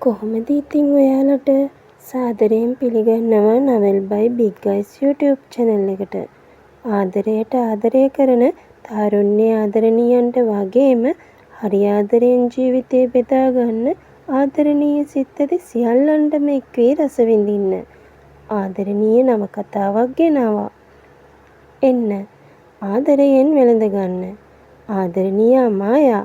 කොහොමද ඉතින් ඔයාලට සාදරයෙන් පිළිගන්නවා නවල් බයි බිග් ගයිස් YouTube channel එකට. ආදරයට ආදරය කරන තාරුණ්‍ය ආදරණීයන්ට වගේම හරි ආදරයෙන් ජීවිතේ බෙදා ගන්න ආදරණීය සිත් ඇති සියල්ලන්ටම එක් වී රස විඳින්න ආදරණීය නවකතාවක් ගෙනාවා. එන්න ආදරයෙන් වැළඳ ගන්න. ආදරණීය අමායා.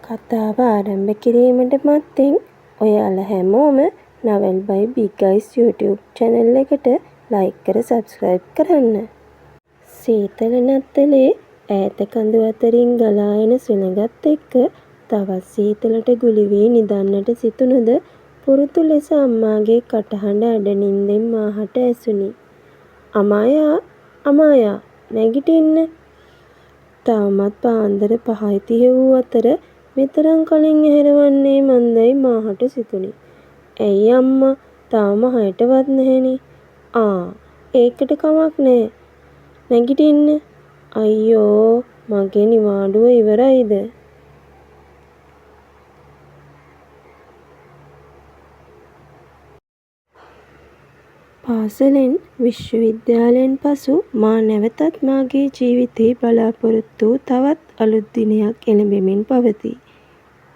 කතාව ආරම්භ කිරීමට මත්තෙන් ඔයාලා හැමෝම නවල් බයි බිග් ගයිස් YouTube channel එකට like කර subscribe කරන්න. සීතල නත්තලේ ඈත කඳු අතරින් ගලා එන සුළඟත් එක්ක තවත් සීතලට ගුලි වී නිදන්නට සිතුනද පුරුදු ලෙස අම්මාගේ කටහඬ අඩනින්දෙන් මාහට ඇසුණි. අමායා අමායා නැගිටින්න. තවමත් පාන්දර 5:30 වූ අතර මෙතරම් කලින් ඇහැරවන්නේ මන්දයි මාහට සිතුණි. ඇයි අම්මා තාම 6ටවත් නැහෙනේ. ඒකට කමක් නෑ. නැගිටින්න. අයියෝ මගේ නිවාඩුව ඉවරයිද? පාසලෙන් විශ්වවිද්‍යාලයෙන් පසු මා නැවතත් මාගේ ජීවිතේ බලාපොරොත්තු තවත් අලුත් දිනයක් එළඹෙමින් පවතී.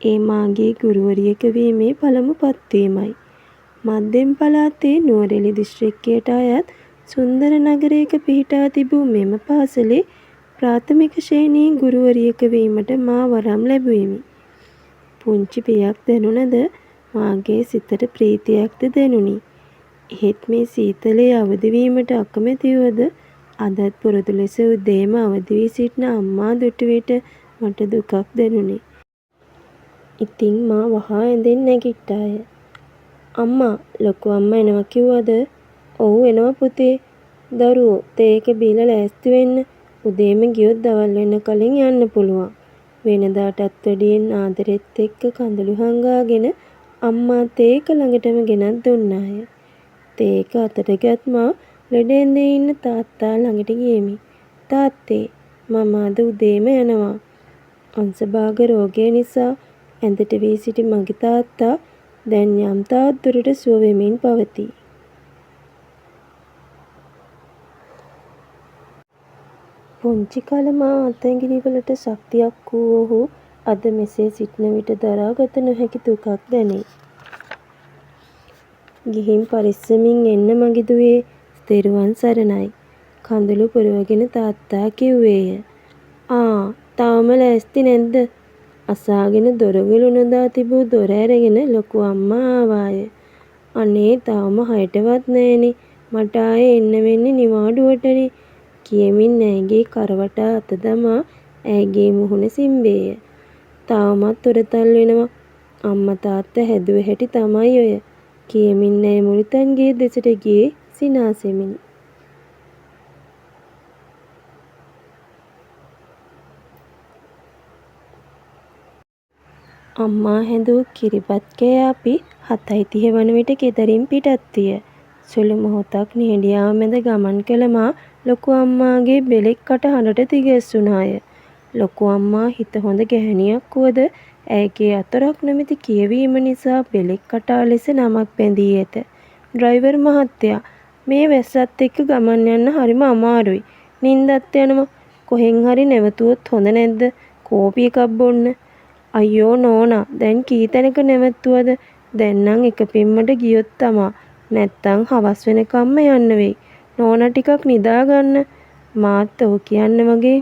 ඒ මාගේ ගුරුවරියක වීමේ පළමු පත්වීමයි. මධ්‍යම පළාතේ නුවරඑළිය දිස්ත්‍රික්කයට අයත් සුන්දර නගරයක පිහිටා තිබූ මෙම පාසලේ ප්‍රාථමික ශ්‍රේණියේ ගුරුවරියක වීමට මා වරම් ලැබුවෙමි. පුංචි බියක් දැනුණද මාගේ සිතට ප්‍රීතියක්ද දැනුණි. එහෙත් මේ සීතලේ අවදි වීමට අකමැති වුවද අදත් පුරුදු ලෙස උදේම අවදි වී සිටින අම්මා දුටු විට මට දුකක් දැනුනි. ඉතින් මා වහා ඇඳෙන් නැගිට්ටාය. අම්මා ලොකු අම්මා එනවා කිව්වද? ඔව් එනවා පුතේ. දරුවෝ තේ එක බීලා ලෑස්ති වෙන්න. උදේම ගියොත් දවල් වෙන්න කලින් යන්න පුළුවන්. වෙනදාටත් වැඩියෙන් ආදරෙත් එක්ක කඳුළු හංගාගෙන අම්මා තේ එක ළඟටම ගෙනත් දුන්නාය. තේ එක අතට ගත් මා ලෙඩ ඇඳේ ඉන්න තාත්තා ළඟට ගියෙමි. තාත්තේ මම අද උදේම යනවා. අංශභාග රෝගය නිසා ඇඳට වී සිටි මගේ තාත්තා දැන් යම් තාක් දුරට සුව වෙමින් පවතී. පුංචි කල මා අත්ඇඟිලිවලට ශක්තියක් වූ ඔහු අද මෙසේ සිටින විට දරාගත නොහැකි දුකක් දැනේ. ගිහින් පරිස්සමින් එන්න මගේ දුවේ. තෙරුවන් සරණයි. කඳුළු පුරවගෙන තාත්තා කිව්වේය. තාම ලෑස්ති නැද්ද? අසාගෙන දොරගුළු නොදා තිබූ දොර ඇරගෙන ලොකු අම්මා ආවාය. අනේ තාම 6ටවත් නෑනේ. මට ආයේ එන්න වෙන්නේ නිවාඩුවටනේ. කියමින් ඇයගේ කරවටා අත දමා ඇයගේ මුහුණ සිම්බේය. තාමත් උරතල් වෙනවා. අම්මා තාත්තා හැදුව හැටි තමයි ඔය. කියමින් ඇය මුළුතැන්ගේ දෙසට ගියේ සිනාසෙමිනි. අම්මා හැදූ කිරිබත් කෑ අපි 7:30 වන විට ගෙදරින් පිටත් විය. සුළු මොහොතක් නිහඬියාව මැද ගමන් කළ මා ලොකු අම්මාගේ බෙලෙක් කටහඬට දිගැස්සුණාය. ලොකු අම්මා හිත හොඳ ගැහැණියක් වුවද ඇයගේ අතරක් නොමැති කියවීම නිසා බෙලෙක් කටා ලෙස නමක් බැඳී ඇත. ඩ්‍රයිවර් මහත්තයා මේ වැස්සත් එක්ක ගමන් යන්න හරිම අමාරුයි. නින්දත් යනවා. කොහෙන් හරි නැවතුවොත් හොඳ නැද්ද? කෝපි එකක් බොන්න. අයියෝ නෝනා දැන් කී තැනක නැවතුවද? දැන් නම් එක පිම්මට ගියොත් තමා. නැත්තම් හවස් වෙනකම්ම යන්න වෙයි. නෝනා ටිකක් නිදා ගන්න. මාත් ඔව් කියන්න වගේ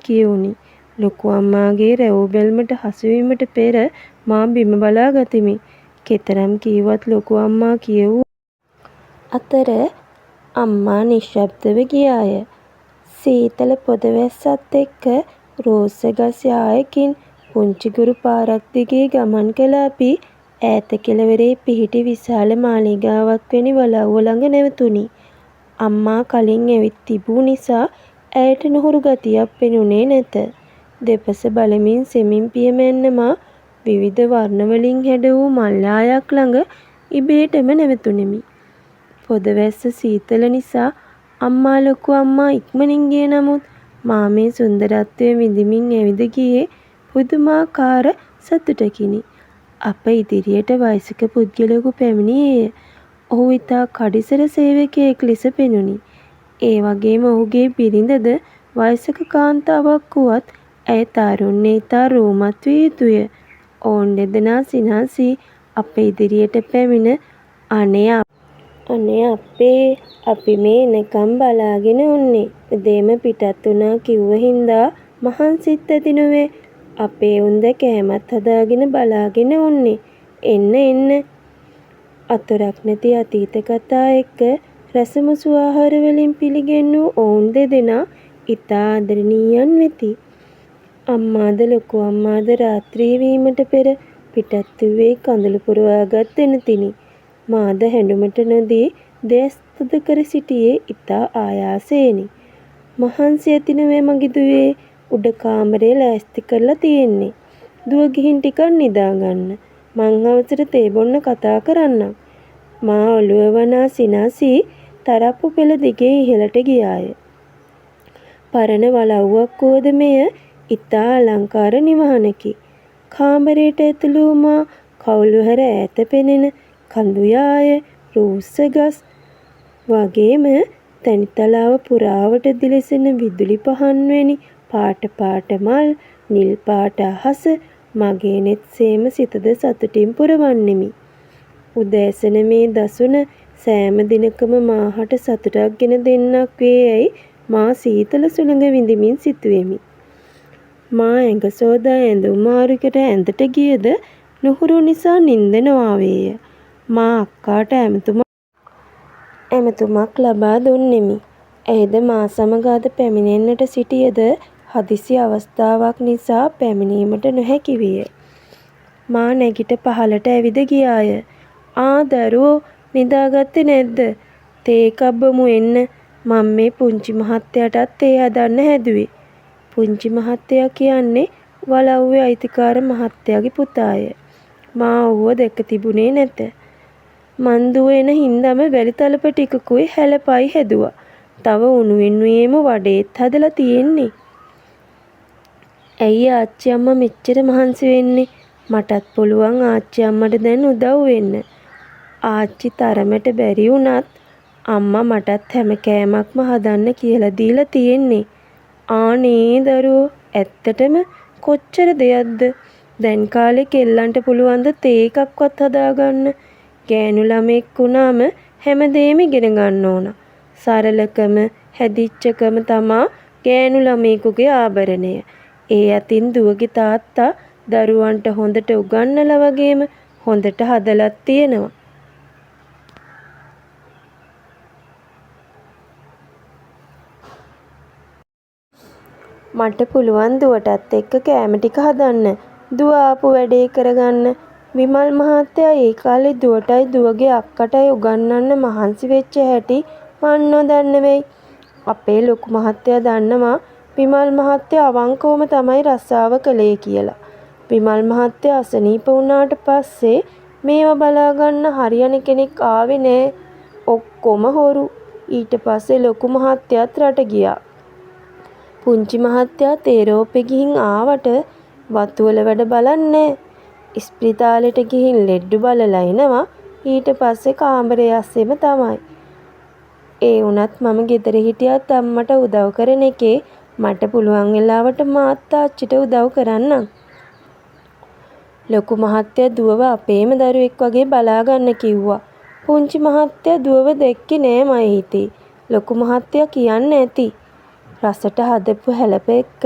කියුණි. ලොකු අම්මාගේ රැව් බැල්මට හසුවීමට පෙර මා බිම බලා ගතිමි. කෙතරම් කීවත් ලොකු අම්මා කියවූ අතර අම්මා නිශ්ශබ්දව ගියාය. සීතල පොද වැස්සත් එක්ක රෝස ගස් යායකින් පුංචි ගුරු පාරක් දිගේ ගමන් කළ අපි ඈත කෙළවරේ පිහිටි විශාල මාලිගාවක් වැනි වලව්ව ළඟ නැවතුණි. අම්මා කලින් ඇවිත් තිබූ නිසා ඇයට නුහුරු ගතියක් පෙනුනේ නැත. දෙපස බලමින් සෙමින් පියමැන්න මා විවිධ වර්ණවලින් හැඩ වූ මල්ලායක් ළඟ ඉබේටම නැවතුණෙමි. පොද වැස්ස සීතල නිසා අම්මා ලොකු අම්මා ඉක්මනින් ගිය නමුත් මා මේ සුන්දරත්වය විඳිමින් ඇවිද ගියේ පුදුමාකාර සතුටකිනි. අප ඉදිරියට වයසක පුද්ගලයෙකු පැමිණියේය. ඔහු ඉතා කඩිසර සේවකයෙක් ලෙස පෙනුණි. ඒ වගේම ඔහුගේ බිරිඳද වයසක කාන්තාවක් වුවත් ඇය තරුණයේ ඉතා රූමත් විය යුතුය. ඔවුන් දෙදෙනා සිනාසී අප ඉදිරියට පැමිණ අනේ අපේ අපි මේ එනකම් බලාගෙන උන්නේ. උදේම පිටත් වුණා කිව්ව හින්දා මහන්සිත් ඇති නොවේ. අපේ උන්ද කෑමත් හදාගෙන බලාගෙන උන්නේ. එන්න එන්න. අතොරක් නැති අතීත කතා එක්ක රසමුසු ආහාර වලින් පිළිගැන්වූ ඔවුන් දෙදෙනා ඉතා ආදරණීයන් වෙති. අම්මාද ලොකු අම්මාද රාත්‍රී වීමට පෙර පිටත් වූයේ කඳුළු පුරවාගත් දෙනතිනි. මාද හැඬුමට නොදී දෙස් තද කර සිටියේ ඉතා ආයාසයෙනි. මහන්සි ඇති නොවේ මගේ දුවේ. උඩ කාමරේ ලෑස්ති කරලා තියෙන්නේ. දුව ගිහින් ටිකක් නිදා ගන්න. මං අවසර තේ බොන්න කතා කරන්නම්. මා ඔළුව වනා සිනාසී තරප්පු පෙළ දිගේ ඉහළට ගියාය. පරණ වලව්වක් වුවද මෙය ඉතා අලංකාර නිවහනකි. කාමරයට ඇතුළු මා කවුළු හැර ඈත පෙනෙන කඳුයාය රූස්ස ගස් වගේම තැනිතලාව පුරාවට දිලිසෙන විදුලි පහන්වැනි පාට මල් නිල් පාට අහස මගේ නෙත් සේම සිතද සතුටින් පුරවන්නෙමි. උදෑසන මේ දසුන සෑම දිනකම මාහට සතුටක් ගෙන දෙන්නක් වේ යැයි මා සීතල සුළඟ විඳිමින් සිතුවෙමි. මා ඇඟ සෝදා ඇඳුම් මාරුකට ඇඳට ගියද නුහුරු නිසා නිින්ද නොආවේය. මා අක්කාට ඇමතුමක් ලබා දුන්නෙමි. ඇයද මා සමග අද පැමිණෙන්නට සිටියද හදිසි අවස්ථාවක් නිසා පැමිණීමට නොහැකි විය. මා නැගිට පහළට ඇවිද ගියාය. දරුවෝ නිදාගත්තේ නැද්ද? තේ එකක් බොමු එන්න. මම මේ පුංචි මහත්තයාටත් තේ හදන්න හැදුවේ. පුංචි මහත්තයා කියන්නේ වලව්වේ අයිතිකාර මහත්තයාගේ පුතාය. මා ඔහුව දැක තිබුණේ නැත. මං දුව එන හින්දම වැලි තලප ටිකකුයි හැලපයි හැදුවා. තව උණුවෙන්ුවේම වඩේත් හදලා තියෙන්නේ. ඇයි ආච්චි අම්මා මෙච්චර මහන්සි වෙන්නේ? මටත් පුළුවන් ආච්චි අම්මට දැන් උදව් වෙන්න. ආච්චි තරමට බැරි වුණත් අම්මා මටත් හැම කෑමක්ම හදන්න කියලා දීලා තියෙන්නේ. ආනේ දරුවෝ ඇත්තටම කොච්චර දෙයක්ද? දැන් කාලේ කෙල්ලන්ට පුළුවන් ද තේ එකක්වත් හදාගන්න? ගෑනු ළමෙක් වුණාම හැමදේම ඉගෙන ගන්න ඕන. සරලකම හැදිච්චකම තමා ගෑනු ළමයෙකුගේ ආභරණය. ඒ අතින් දුවගේ තාත්තා දරුවන්ට හොඳට උගන්නලා වගේම හොඳට හදලත් තියෙනවා. මට පුළුවන් දුවටත් එක්ක කෑම ටික හදන්න. දුව ආපු වැඩේ කරගන්න. විමල් මහත්තයා ඒ කාලේ දුවටයි දුවගේ අක්කටයි උගන්වන්න මහන්සි වෙච්ච හැටි මන් නොදන්න වෙයි. අපේ ලොකු මහත්තයා දන්නවා විමල් මහත්තයා අවංකවම තමයි රස්සාව කළේ කියලා. විමල් මහත්තයා අසනීප වුණාට පස්සේ මේව බලාගන්න හරියන කෙනෙක් ආවේ නෑ. ඔක්කොම හොරු. ඊට පස්සේ ලොකු මහත්තයාත් රට ගියා. පුංචි මහත්තයා තේරෝපෙ ගිහින් ආවට වතුවල වැඩ බලන්නේ. ඉස්පිරිතාලෙට ගිහින් ලෙඩ්ඩු බලලා එනවා. ඊට පස්සේ කාමරේ අස්සෙම තමයි. ඒ වුණත් මම ගෙදර හිටියත් අම්මට උදව් කරන එකේ මට පුළුවන් වෙලාවට මාත් තාච්චිට උදව් කරන්නම්. ලොකු මහත්තයා දුවව අපේම දරුවෙක් වගේ බලාගන්න කිව්වා. පුංචි මහත්තයා දුවව දැක්කේ නෑ මගේ හිතේ. ලොකු මහත්තයා කියන්න ඇති. රසට හදපු හැලප එක්ක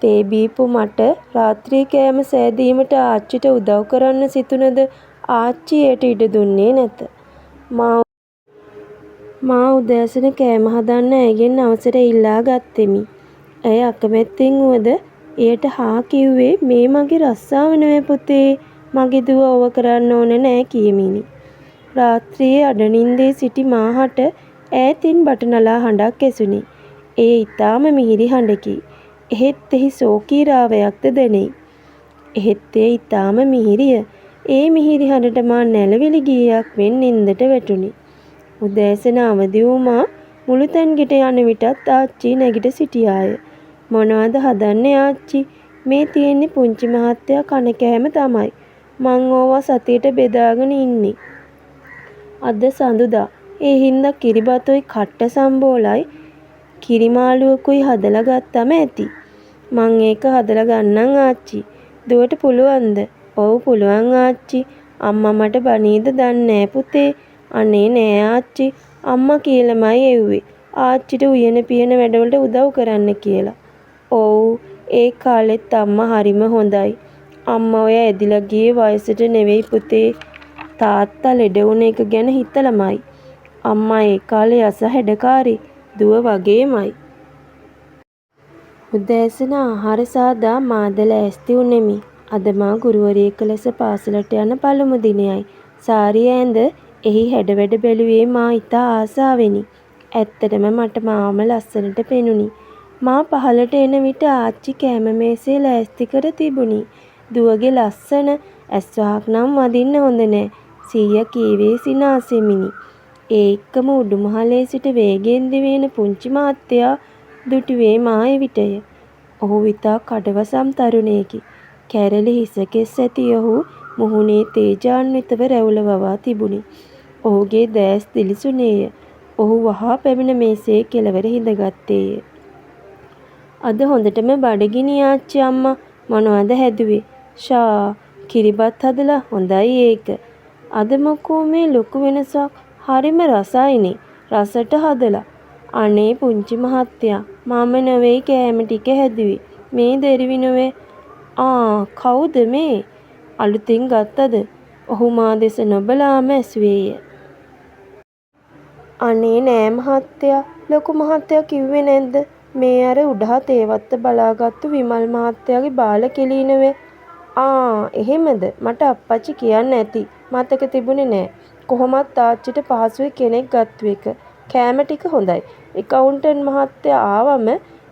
තේ බීපු මට රාත්‍රී කෑම සෑදීමට ආච්චිට උදව් කරන්න සිතුනද ආච්චි ඒට ඉඩ දුන්නේ නැත. මා උදෑසන කෑම හදන්න ඇයගෙන් අවසර ඉල්ලා ගත්තෙමි. ඇය අකමැත්තෙන් වුවද එයට හා කිව්වේ මේ මගේ රස්සාව නෙවෙයි පුතේ. මගේ දුව ඕව කරන්න ඕන නෑ කියමිනි. රාත්‍රියේ අඩනින්දේ සිටි මාහට ඈතින් බටනලා හඬක් ඇසුණි. ඒ ඊටාම මිහිරි හඬකි. එහෙත් එහි සෝකීරාවයක්ද දැනෙයි. එහෙත් ඒ ඊටාම මිහිරිය. ඒ මිහිරි හඬට මා නැලවිලි ගීයක් මෙන් නින්දට වැටුණි. උදෑසන අවදි වූ මා මුළු තැන් ගෙට යන විටත් ආච්චි නැගිට සිටියාය. මොනවද හදන්නේ ආච්චි? මේ තියෙන්නේ පුංචි මහත්තයා කන කෑම තමයි. මං ඕවා සතියට බෙදාගෙන ඉන්නේ. අද සඳුදා. ඒ හින්දා කිරිබතුයි කට්ට සම්බෝලයි කිරිමාළුවකුයි හදලා ගත්තම ඇති. මං ඒක හදලා ගන්නම් ආච්චි. දුවට පුළුවන්ද? ඔව් පුළුවන් ආච්චි. අම්මා මට බනීද දන්නේ නෑ පුතේ. අනේ නෑ ආච්චි. අම්මා කියලාමයි එව්වේ. ආච්චිට උයන පියන වැඩවලට උදව් කරන්න කියලා. ඔව් ඒ කාලෙත් අම්මා හරිම හොඳයි. අම්මා ඔය ඇදිලා ගියේ වයසට නෙවෙයි පුතේ. තාත්තා ලෙඩ වුණ එක ගැන හිතලමයි. අම්මා ඒ කාලේ අස හැඩකාරී. දුව වගේමයි. උදෑසන ආහාර සාදා මාද ලෑස්ති වුනෙමි. අද මා ගුරුවරියක ලෙස පාසලට යන පළමු දිනයයි. සාරිය ඇඳ එහි හැඩවැඩ බැලුවේ මා ඉතා ආසාවෙනි. ඇත්තටම මට මාවම ලස්සනට පෙනුනි. මා පහළට එන විට ආච්චි කෑම මේසේ ලෑස්ති කර තිබුණි. දුවගේ ලස්සන ඇස්වහක් නම් වදින්න හොඳ නෑ. සීයා කීවේ සිනාසෙමිනි. ඒ එක්කම උඩුමහලේ සිට වේගයෙන් දිවෙන පුංචි මහත්තයා දුටුවේ මා එවිටය. ඔහු විතා කඩවසම් තරුණයෙකි. කැරලි හිසකෙස් ඇති ඔහු මුහුණේ තේජාන්විතව රැවුල වවා තිබුණි. ඔහුගේ දෑස් දිලිසුනේය. ඔහු වහා පැමිණ මේසේ කෙළවර හිඳගත්තේය. අද හොඳටම බඩගිනි ආච්චි අම්මා. මොනවද හැදුවේ? ෂා කිරිබත් හදලා හොඳයි ඒක. අද මොකෝ මේ ලොකු වෙනසක්. හරිම රසයිනේ. රසට හදලා. අනේ පුංචි මහත්තයා මම නෙවෙයි කෑම ටික හැදුවේ. මේ දෙරිවි නෙවෙයි. කවුද මේ? අලුතින් ගත්තද? ඔහු මා දෙස නොබලාම ඇසුවේය. අනේ නෑ මහත්තයා. ලොකු මහත්තයා කිව්වේ නැද්ද? මේ අර උඩහා තේවත්ත බලාගත්තු විමල් මහත්තයාගේ බාල කෙලී නෙවෙයි. එහෙමද? මට අප්පච්චි කියන්න ඇති. මතක තිබුණේ නෑ. කොහොමත් තාච්චිට පහසුයි කෙනෙක් ගත්තු එක. කෑම ටික හොඳයි. එකවුන්ටන්ට් මහත්තයා ආවම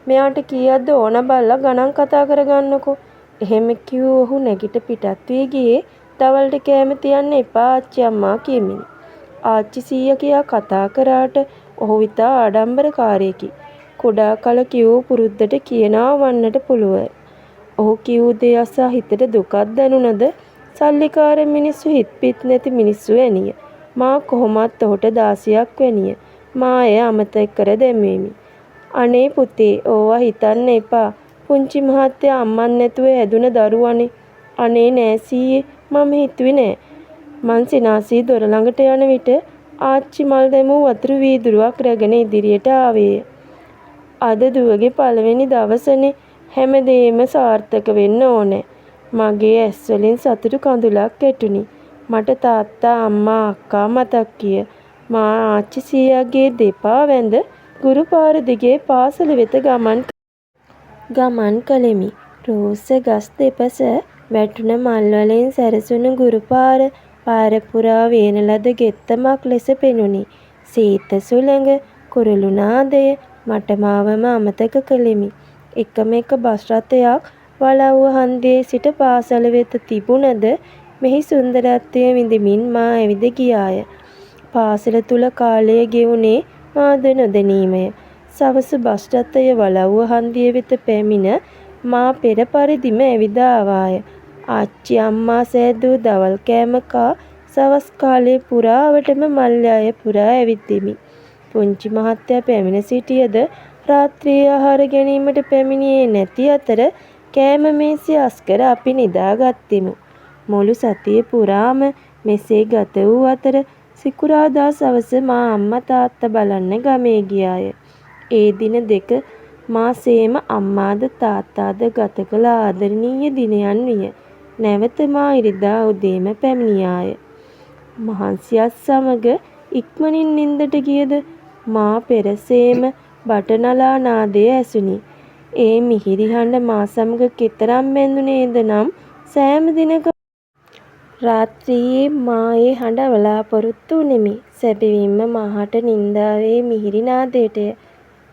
මෙයාට කීයක්ද ඕන බල්ලා ගණන් කතා කරගන්නකෝ. එහෙම කිව්ව ඔහු නැගිට පිටත් වී ගියේ දවල්ට කෑම තියන්න එපා ආච්චි අම්මා කියමිනි. ආච්චි සීයා කියා කතා කරාට ඔහු විතා ආඩම්බරකාරයෙකි. කුඩා කල කිව්ව පුරුද්දට කියනවා වන්නට පුළුවන්. ඔහු කිව් දේ අසා හිතට දුකක් දැනුණද? සල්ලිකාර මිනිස්සු හිත් පිත් නැති මිනිස්සු වැනිය. මා කොහොමත් ඔහුට දාසියක් වැනිය. මා එය අමතක කර දැමීමි. අනේ පුතේ ඕවා හිතන්න එපා. පුංචි මහත්තයා අම්මන් නැතුව හැදුන දරුවනේ. අනේ නෑ සීයේ මම හිතුවේ නෑ. මං සිනාසී දොර ළඟට යන විට ආච්චි මල් දැමූ වතුරු වීදුරුවක් රැගෙන ඉදිරියට ආවේය. අද දුවගේ පළවෙනි දවසනේ. හැමදේම සාර්ථක වෙන්න ඕනේ. මගේ ඇස් වලින් සතුටු කඳුලක් ඇටුනි. මට තාත්තා අම්මා අක්කා මතක් කිය. මා ආච්චි සීයාගේ දෙපා වැඳ ගුරු පාර දිගේ පාසල වෙත ගමන් කළෙමි. රෝස ගස් දෙපස වැටුන මල් වලින් සැරසුණු ගුරු පාර පුරා වේන ලද ගෙත්තමක් ලෙස පෙනුනි. සීත සුළඟ කුරුළු නාදය මට මාවම අමතක කළෙමි. එකම එක බස් රථයක් වලව්ව හන්දියේ සිට පාසල වෙත තිබුණද මෙහි සුන්දරත්වය විඳිමින් මා ඇවිද ගියාය. පාසල තුල කාලය ගෙවුනේ මාද නොදැනීමය. සවස බස් රථය වලව්ව හන්දිය වෙත පැමිණ මා පෙර පරිදිම ඇවිද ආවාය. ආච්චි අම්මා සෑදූ දවල් කෑම කා සවස් කාලයේ පුරාවටම මල්යාය පුරා ඇවිද්දෙමි. පුංචි මහත්තයා පැමිණ සිටියද රාත්‍රී ආහාර ගැනීමට පැමිණියේ නැති අතර කෑම මේසය අස්කර අපි නිදාගත්තෙමු. මුළු සතිය පුරාම මෙසේ ගත වූ අතර සිකුරාදා සවස මා අම්මා තාත්තා බලන්න ගමේ ගියාය. ඒ දින දෙක මා සේම අම්මාද තාත්තාද ගත කළ ආදරණීය දිනයන් විය. නැවත මා ඉරිදා උදේම පැමිණියාය. මහන්සියත් සමග ඉක්මනින් නින්දට ගියද මා පෙරසේම බටනලා නාදය ඇසුනි. ඒ මිහිරි හඬ මා සමග කෙතරම් බැඳුනේද නම් සෑම දිනක රාත්‍රියේ මා ඒ හඬ බලාපොරොත්තු වුනිමි. සැබවින්ම මාහට නින්දාවේ මිහිරි නාදයටය.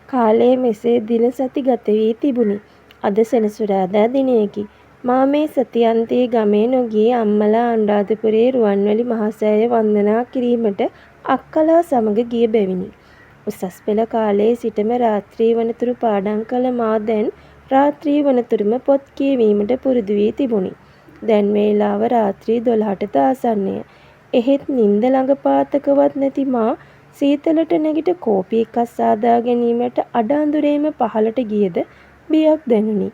කාලය මෙසේ දින සති ගත වී තිබුණි. අද සෙනසුරාදා දිනයකි. මා මේ සතියන්තයේ ගමේ නොගියේ අම්මලා අනුරාධපුරයේ රුවන්වැලි මහසෑය වන්දනා කිරීමට අක්කලා සමග ගිය බැවිනි. උසස් පෙළ කාලයේ සිටම රාත්‍රී වනතුරු පාඩම් කළ මා දැන් රාත්‍රී වනතුරුම පොත් කියවීමට පුරුදු වී තිබුණි. දැන් වේලාව රාත්‍රී 12ට ආසන්නය. එහෙත් නිින්ද ළඟපාතකවත් නැති මා සීතලට නැගිට කෝපි එකක් සාදා ගැනීමට අඩ අඳුරේම පහළට ගියද බියක් දැනුනි.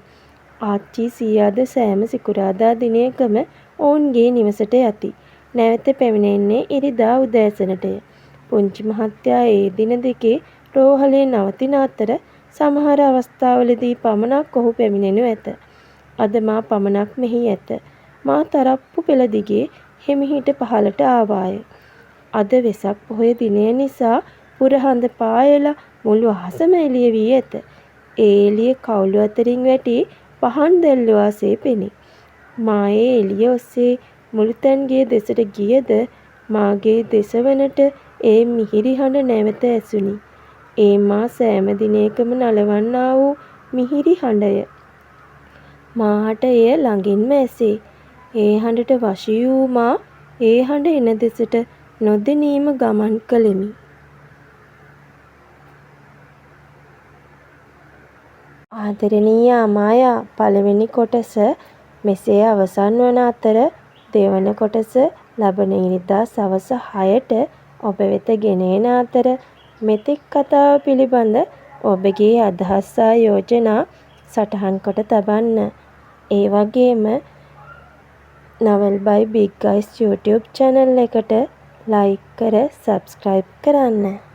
ආච්චි සීයාද සෑම සිකුරාදා දිනයකම ඔවුන්ගේ නිවසට යති. නැවත පැමිණෙන්නේ ඉරිදා උදෑසනටය. පුංචි මහත්තයා ඒ දින දෙකේ රෝහලේ නවතින අතර සමහර අවස්ථාවලදී පමණක් ඔහු පැමිණෙනු ඇත. අද මා පමණක් මෙහි ඇත. මා තරප්පු පෙළ දිගේ හිමිහිට පහළට ආවාය. අද වෙසක් පොහොය දිනය නිසා පුරහඳ පායලා මුළු අහසම එළිය වී ඇත. ඒ එළිය කවුළු අතරින් වැටි පහන් දැල්ලුවාසේ පෙනේ. මා ඒ එළිය ඔස්සේ මුළුතැන්ගේ දෙසට ගියද මාගේ දෙසවනට ඒ මිහිරි හඬ නැවත ඇසුනි. ඒ මා සෑම දිනයකම නලවන්නා වූ මිහිරි හඬය. මාහට එය ළඟින්ම ඇසේ. ඒ හඬට වශී වූ මා ඒ හඬ එන දෙසට නොදෙනීම ගමන් කළෙමි. ආදරණීය අමායා, පළවෙනි කොටස මෙසේ අවසන් වන අතර දෙවන කොටස ලබන ඉරිදා සවස 6ට ඔබ වෙත ගෙන එන අතර මෙතෙක් කතාව පිළිබඳ ඔබගේ අදහස් සහ යෝජනා සටහන් කොට තබන්න. ඒ වගේම Novel by Big Guys YouTube channel එකට ලයික් කර සබ්ස්ක්‍රයිබ් කරන්න.